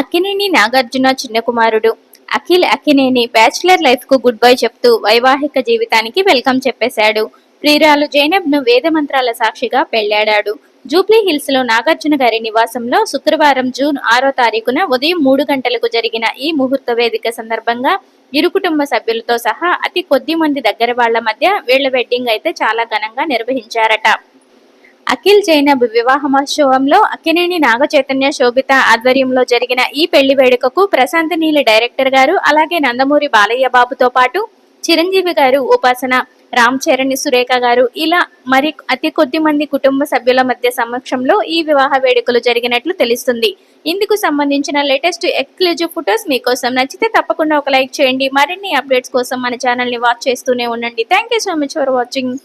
అక్కినేని నాగార్జున చిన్న కుమారుడు Akhil Akkineni bachelor life కు గుడ్ బై చెప్తూ వైవాహిక జీవితానికి వెల్కమ్ చెప్పేశాడు. ప్రియురాలు జైనబ్ ను వేద మంత్రాల సాక్షిగా పెళ్లాడాడు. జూబ్లీ హిల్స్ లో నాగార్జున గారి నివాసంలో శుక్రవారం జూన్ 6వ తారీఖున ఉదయం 3 గంటలకు జరిగిన ఈ ముహూర్త వేదిక సందర్భంగా ఇరు కుటుంబ సభ్యులతో సహా అతి కొద్ది మంది దగ్గర వాళ్ల మధ్య వీళ్ల వెడ్డింగ్ అయితే చాలా ఘనంగా నిర్వహించారట. అఖిల్ జైనబ్ వివాహ మహోత్సవంలో అక్కినేని నాగ చైతన్య శోభిత ఆధ్వర్యంలో జరిగిన ఈ పెళ్లి వేడుకకు ప్రశాంత్ నీలి డైరెక్టర్ గారు, అలాగే నందమూరి బాలయ్య బాబుతో పాటు చిరంజీవి గారు, ఉపాసన, రామ్ చరణ్, సురేఖ గారు ఇలా మరి అతి కొద్ది మంది కుటుంబ సభ్యుల మధ్య సమక్షంలో ఈ వివాహ వేడుకలు జరిగినట్లు తెలుస్తుంది. ఇందుకు సంబంధించిన లేటెస్ట్ ఎక్స్క్లూజివ్ ఫొటోస్ మీకోసం. నచ్చితే తప్పకుండా ఒక లైక్ చేయండి. మరిన్ని అప్డేట్స్ కోసం మన ఛానల్ ని వాచ్ చేస్తూనే ఉండండి. Thank you so much for watching.